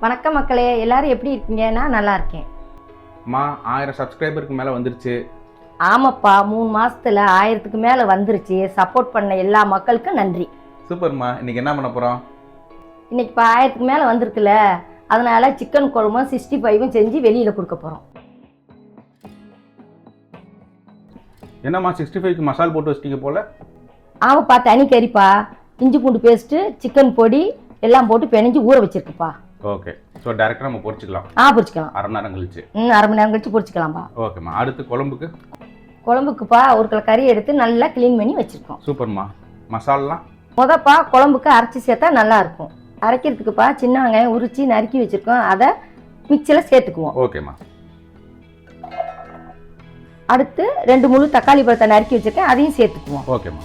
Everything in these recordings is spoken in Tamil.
வணக்கம் மக்களே, எல்லாரும் எப்படி இருக்கீங்க? நான் நல்லா இருக்கேன். அம்மா 1000 சப்ஸ்கிரைபருக்கு மேலே வந்துருச்சு. ஆமாப்பா, 3 மாசத்துல 1000க்கு மேல வந்துருச்சு. சப்போர்ட் பண்ண எல்லா மக்களுக்கும் நன்றி. சூப்பர்மா. இன்னைக்கு என்ன பண்ண போகிறோம்? இன்னைக்கு இப்போ 1000க்கு மேல வந்திருக்குல்ல, அதனால சிக்கன் குழம்பும் 65ம் செஞ்சு வெளியில கொடுக்க போறோம். என்னம்மா 65க்கு மசால் போட்டு வச்சிட்டீங்க போல? ஆமாப்பா, தனி கறிப்பா, இஞ்சி பூண்டு பேஸ்ட்டு, சிக்கன் பொடி எல்லாம் போட்டு பிணைஞ்சு ஊற வச்சிருக்குப்பா. ஓகே. ஸோ டேரெக்டாக நம்ம பொரிச்சிக்கலாம். பொரிச்சிக்கலாம். அரை மணி நேரம் கழிச்சு. அரை மணி நேரம் கழிச்சு பொரிச்சிக்கலாம்ப்பா. ஓகேம்மா. அடுத்து குழம்புக்கு? குழம்புக்குப்பா ஒரு கிலோ கறி எடுத்து நல்லா க்ளீன் பண்ணி வச்சிருக்கோம். சூப்பர்மா. மசாலெலாம்? முதப்பா குழம்புக்கு அரைச்சி சேர்த்தா நல்லா இருக்கும். அரைக்கிறதுக்குப்பா சின்ன வெங்காயம் உரிச்சு நறுக்கி வச்சிருக்கோம், அதை மிக்சியில் சேர்த்துக்குவோம். ஓகேம்மா. அடுத்து 2 முழு தக்காளி பழத்தை நறுக்கி வச்சிருக்கேன், அதையும் சேர்த்துக்குவோம். ஓகேம்மா.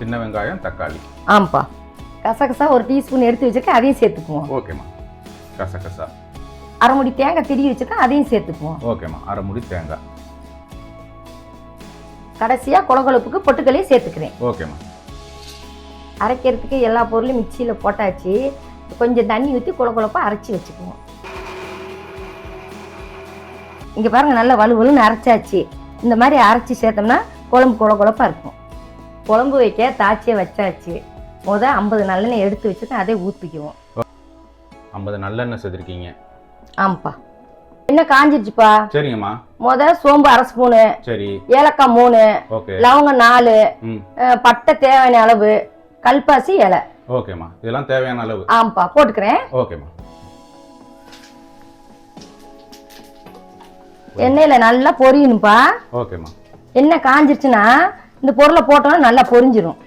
சின்ன வெங்காயம், தக்காளி. ஆமாப்பா. கசகசா 1 டீஸ்பூன் எடுத்து வச்சிருக்கேன், அதையும் சேர்த்துக்குவோம். ஓகேம்மா. கசகசா. அரை முடி தேங்காய் திருவி வச்சிருக்கேன், அதையும் சேர்த்துக்குவோம். ஓகேம்மா. அரை முடி தேங்காய். கடைசியாக குழம்புக்கு பொட்டுக்களையும் சேர்த்துக்கிறேன். ஓகேம்மா. அரைக்கிறதுக்கு எல்லா பொருளும் மிக்சியில் போட்டாச்சு. கொஞ்சம் தண்ணி ஊற்றி குழப்பா அரைச்சி வச்சுக்குவோம். இங்கே பாருங்கள், நல்லா வலுவலுன்னு அரைச்சாச்சு. இந்த மாதிரி அரைச்சி சேர்த்தோம்னா குழம்பு குழப்பா இருக்கும். குழம்பு வைக்க தாச்சியை வச்சாச்சு. 50 நல்லெண்ணெய் எடுத்து வச்சுட்டு அதை ஊற்றிக்குவோம். 50 நல்லெண்ணெய் சேர்த்துருக்கீங்க. ஆமாப்பா. என்ன காஞ்சிருச்சுப்பா? சரிங்கம்மா. சோம்பு 1/2 ஸ்பூனு, சரி, ஏலக்காய் 3, ஓகே, லவங்கம் 4, பட்டை தேவையான அளவு, கல்பாசி இலை. ஓகேம்மா. இதெல்லாம் தேவையான அளவு. ஆமாப்பா, போட்டுக்கிறேன். ஓகேம்மா. எண்ணெயில் நல்லா பொரியணும்ப்பா. ஓகேம்மா. எண்ணெய் காஞ்சிருச்சுன்னா இந்த பொருளை போட்டோம்னா நல்லா பொரிஞ்சிடும்.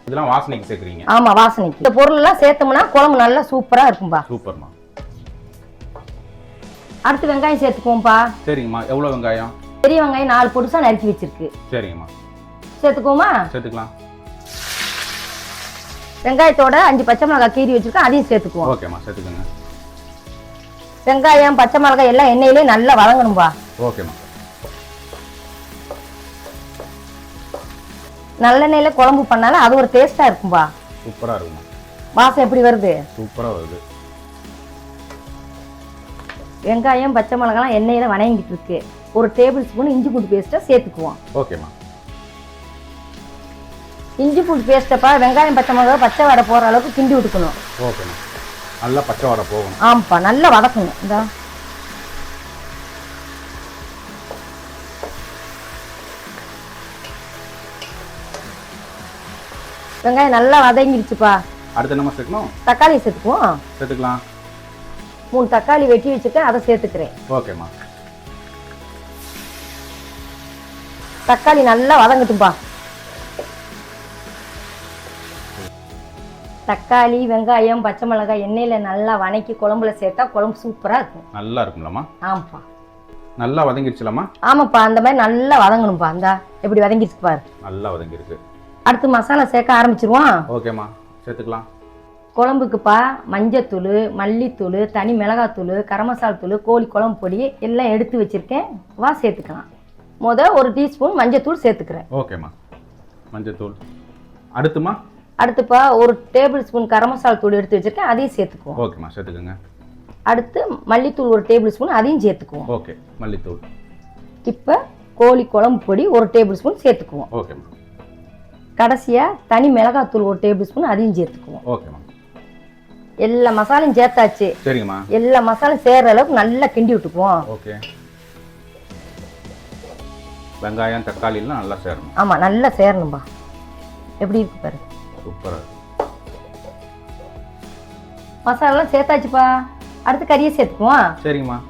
இதெல்லாம் வாசனைக்கு சேர்க்குறீங்க? ஆமாம், வாசனைக்கு. இந்த பொருளெல்லாம் சேர்த்தோம்னா குழம்பு நல்லா சூப்பராக இருக்கும்பா. சூப்பர்மா. அடுத்து வெங்காயம் சேர்த்துக்குவோம்ப்பா. சரிங்கம்மா. எவ்வளோ வெங்காயம்? பெரிய வெங்காயம் 4 பொடிசா நறுக்கி வச்சிருக்கு. சரிங்கம்மா. சேர்த்துக்குவோமா? சேர்த்துக்கலாம். வெங்காயத்தோட 5 பச்சை மிளகாய் கீறி வச்சிருக்கோம், அதையும் சேர்த்துக்குவோம். ஓகேம்மா. சேர்த்துக்கோங்க. வெங்காயம் பச்சை மிளகாய் எல்லாம் எண்ணெயிலே நல்லா வதங்கணும்பா. ஓகேம்மா. நல்லெண்ணெயில குழம்பு பண்ணாலும் அது ஒரு டேஸ்டா இருக்கும்பா. சூப்பராக இருக்குமா. வாசம் எப்படி வருது? சூப்பராக வருது. வெங்காயம் பச்சை மிளகாலாம் எண்ணெயில வணங்கிட்டு இருக்கு. 1 டேபிள் ஸ்பூன் இஞ்சி பூண்டு பேஸ்ட்டை சேர்த்துக்குவோம். ஓகேம்மா. இஞ்சி பூண்டு பேஸ்ட்டப்பா வெங்காயம் பச்சை மிளகாய் பச்சை வடை போகிற அளவுக்கு கிண்டி விட்டுக்கணும். ஓகேம்மா. நல்லா பச்சை வடை போகணும். ஆமாப்பா, நல்லா வதக்கணும். இந்த வெங்காயம் நல்லா வதங்கிடுச்சுப்பா. அடுத்து என்ன சேர்க்கணும்? தக்காளி சேர்த்துக்குவோம். சேர்த்துக்கலாம். 3 தக்காளி வெட்டி வச்சுட்டு அதை சேர்த்துக்கிறேன். ஓகேம்மா. தக்காளி நல்லா வதங்கட்டும்பா. தக்காளி வெங்காயம் பச்சை மிளகாய் எண்ணெயில நல்லா வதக்கி குழம்புல சேர்த்தா குழம்பு சூப்பரா இருக்கும். நல்லா இருக்கும்லம்மா? ஆமாப்பா. நல்லா வதங்கிடுச்சுலம்மா? ஆமாப்பா, அந்த மாதிரி நல்லா வதங்கணும்பா. அந்த எப்படி வதங்கிடுச்சு பாரு. நல்லா வதங்கிருக்கு. அடுத்து மசாலா சேர்க்க ஆரம்பிச்சிருவோம். ஓகேம்மா. சேர்த்துக்கலாம். குழம்புக்குப்பா மஞ்சத்தூள், மல்லித்தூள், தனி மிளகாத்தூள், கரம் மசாலா தூள், கோழி குழம்பு பொடி எல்லாம் எடுத்து வச்சிருக்கேன், வா சேர்த்துக்கலாம். 1 டீஸ்பூன் மஞ்சத்தூள் சேர்த்துக்கிறேன். ஓகேம்மா. மஞ்சத்தூள். அடுத்துமா? அடுத்துப்பா 1 டேபிள் ஸ்பூன் கரம் மசாலா தூள் எடுத்து வச்சிருக்கேன், அதையும் சேர்த்துக்குவோம். ஓகேம்மா. சேர்த்துக்கோங்க. அடுத்து மல்லித்தூள் 1 டேபிள் ஸ்பூன், அதையும் சேர்த்துக்குவோம். ஓகே. மல்லித்தூள். இப்போ கோழி குழம்பு பொடி 1 டேபிள் ஸ்பூன் சேர்த்துக்குவோம். ஓகேம்மா. கடைசியாக தனி மிளகாத்தூள் 1 டேபிள் ஸ்பூன், அதையும் சேர்த்துக்குவோம். ஓகேம்மா. எல்லா மசாலையும் சேர்த்தாச்சு. சரிங்கம்மா. எல்லா மசாலும் சேர்ற அளவுக்கு நல்லா கிண்டி விட்டுக்குவோம். ஓகே. வெங்காயம் தக்காளி எல்லாம் நல்லா சேரணும். ஆமா, நல்லா சேரணும்பா. எப்படி இருக்கு பாரு. சூப்பரா இருக்கு. மசாலாம் சேர்த்தாச்சுப்பா. அடுத்து கறியை சேர்த்துக்குவோம். சரிங்கம்மா.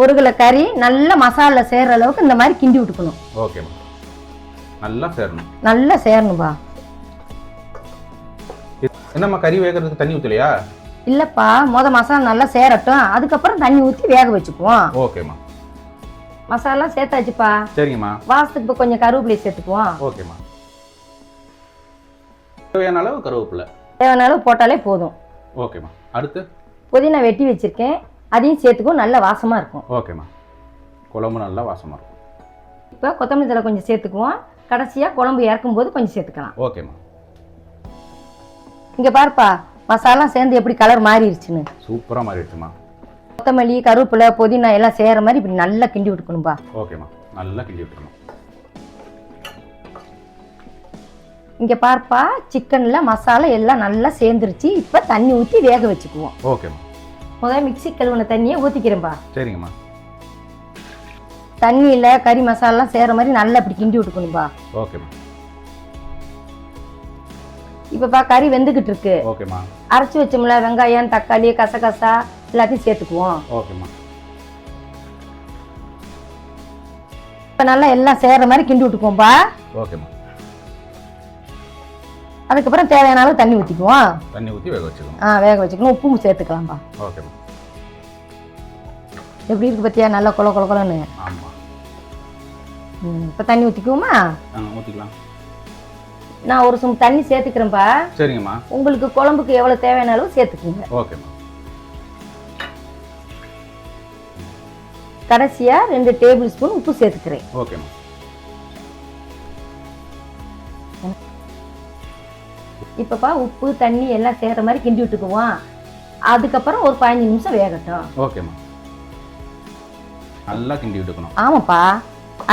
1 கிலோ கறி நல்லா மசாலா சேர்ற அளவுக்கு இந்த மாதிரி கிண்டி விட்டுக்கணும். ஓகேம்மா. நல்லா சேரணும். நல்லா சேரணும்பா. என்னம்மா கறி வேகிறதுக்கு தண்ணி ஊற்றலையா? இல்லப்பா, மசாலா நல்லா சேரட்டும், அதுக்கப்புறம் தண்ணி ஊற்றி வேக வச்சுக்குவோம். ஓகேம்மா. மசாலா சேர்த்தாச்சுப்பா. சரிங்கம்மா. வாசத்துக்கு இப்போ கொஞ்சம் கருவேப்பிலை சேர்த்துக்குவோம். ஓகேம்மா. தேவையான அளவு கருவேப்பிலை. தேவையான அளவு போட்டாலே போதும். ஓகேம்மா. அடுத்து புதினா வெட்டி வச்சிருக்கேன், அதையும் சேர்த்துக்குவோம். நல்ல வாசமா இருக்கும். ஓகேம்மா. குழம்பு நல்லா வாசமா இருக்கும். இப்போ கொத்தமல்லி தழை கொஞ்சம் சேர்த்துக்குவோம். கடைசியாக குழம்பு இறக்கும் போது கொஞ்சம் சேர்த்துக்கலாம். ஓகேம்மா. இங்கே பாருப்பா, மசாலா சேர்ந்து எப்படி கலர் மாறிடுச்சுன்னு. சூப்பராக மாறிடுச்சுமா. கொத்தமல்லி, கருவேப்பிலை, புதினா எல்லாம் செய்கிற மாதிரி இப்படி நல்லா கிண்டி விட்டுக்கணும்பா. ஓகேம்மா, நல்லா கிண்டி விட்டுறணும். இங்கே பார்ப்பா, சிக்கனில் மசாலா எல்லாம் நல்லா சேர்ந்துருச்சு. இப்போ தண்ணி ஊற்றி வேக வச்சுக்குவோம். ஓகேம்மா. முதல்ல மிக்ஸி கழுவுன தண்ணியை ஊற்றிக்கிறேன்பா. சரிங்கம்மா. தண்ணியில் கறி மசாலாம் சேர்கிற மாதிரி நல்லா இப்படி கிண்டி விட்டுக்கணும்பா. ஓகேம்மா. இப்போப்பா கறி வெந்துக்கிட்டு இருக்கு. ஓகேம்மா. அரைச்சி வச்சோம்ல வெங்காயம், தக்காளி, கசகசா எல்லாத்தையும் சேர்த்துக்குவோம். ஓகேம்மா. இப்போ நல்லா எல்லாம் சேர்கிற மாதிரி கிண்டி விட்டுக்குவோம்பா. ஓகேம்மா. அதுக்கப்புறம் தேவையான அளவு தண்ணி ஊற்றிக்குவோம். தண்ணி ஊற்றி வேக வச்சுக்கணும். வேக வச்சுக்கணும். உப்பும் சேர்த்துக்கலாம்ப்பா. ஓகேம்மா. எப்படி இருக்கு பத்தியா, நல்லா கொல கொல கொலன்னு. ஆமாம். இப்போ தண்ணி ஊற்றிக்குவோமா? ஊற்றிக்கலாம். நான் ஒரு சும் தண்ணி சேர்த்துக்கிறேன்ப்பா. சரிங்கம்மா. உங்களுக்கு குழம்புக்கு எவ்வளோ தேவையான அளவு சேர்த்துக்குங்க. ஓகேம்மா. கடைசியாக 2 டேபிள் ஸ்பூன் உப்பு சேர்த்துக்கிறேன். ஓகேம்மா. இப்போப்பா உப்பு தண்ணி எல்லாம் சேர்கிற மாதிரி கிண்டி விட்டுக்குவோம். அதுக்கப்புறம் ஒரு 15 நிமிஷம் வேகட்டும். ஓகேம்மா. நல்லா கிண்டி விட்டுக்கணும். ஆமாப்பா,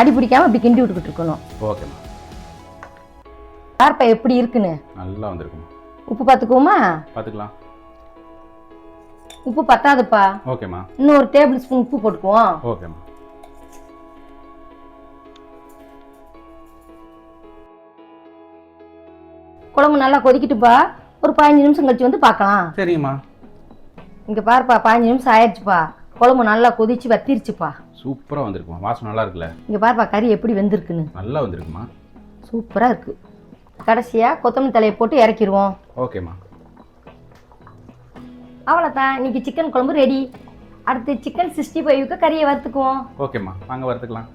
அடி பிடிக்காம இப்படி கிண்டி விட்டுக்கிட்டு இருக்கணும். ஓகேம்மா. பார்ப்பா எப்படி இருக்குன்னு. நல்லா வந்திருக்குமா. உப்பு பார்த்துக்குவோமா? பார்த்துக்கலாம். உப்பு பத்தாதுப்பா. ஓகேம்மா. இன்னும் ஒரு டேபிள் ஸ்பூன் உப்பு போட்டுக்குவோம். ஓகேம்மா. குழம்பு நல்லா கொதிக்கிட்டுப்பா. ஒரு 15 நிமிஷம் கழிச்சு வந்து பார்க்கலாம். சரிங்கம்மா. இங்கே பாருப்பா, 15 நிமிஷம் ஆயிடுச்சுப்பா. குழம்பு நல்லா கொதிச்சு வத்திருச்சுப்பா. சூப்பராக வந்திருக்குமா. வாசனை நல்லா இருக்குல்ல. இங்கே பாருப்பா கறி எப்படி வெந்திருக்குன்னு. நல்லா வந்திருக்குமா. சூப்பராக இருக்கு. கடைசியாக கொத்தமல்லி தலையை போட்டு இறக்கிடுவோம். ஓகேம்மா. அவ்வளோதான், இன்னைக்கு சிக்கன் குழம்பு ரெடி. அடுத்து சிக்கன் 65க்கு கறியை வறுத்துக்குவோம். ஓகேம்மா, வாங்க வறுத்துக்கலாம்.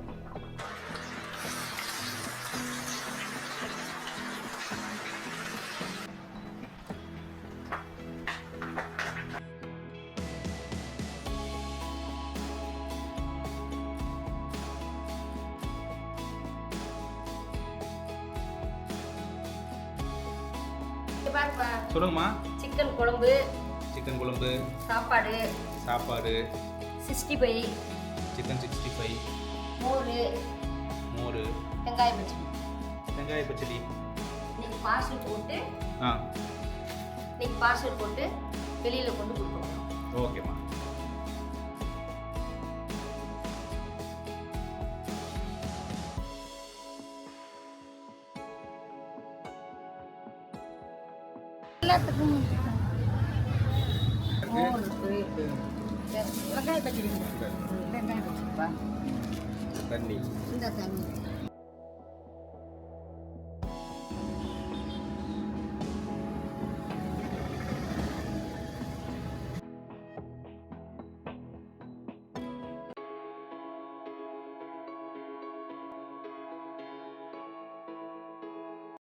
சொல்லுங்கம்மா. சிக்கன் குழம்பு, சிக்கன் குழம்பு, சாப்பாடு, சாப்பாடு, 65, சிக்கன் 65, மோர், வெங்காய பச்சடி. வெங்காய பச்சடி இன்னைக்கு பார்சல் போட்டு வெளியில் கொண்டு கொடுக்கணும். ஓகேம்மா. எல்லாத்துக்கும் வெங்காய பச்சடி. வெங்காய பச்சடிப்பா. தண்ணி. இந்த தண்ணி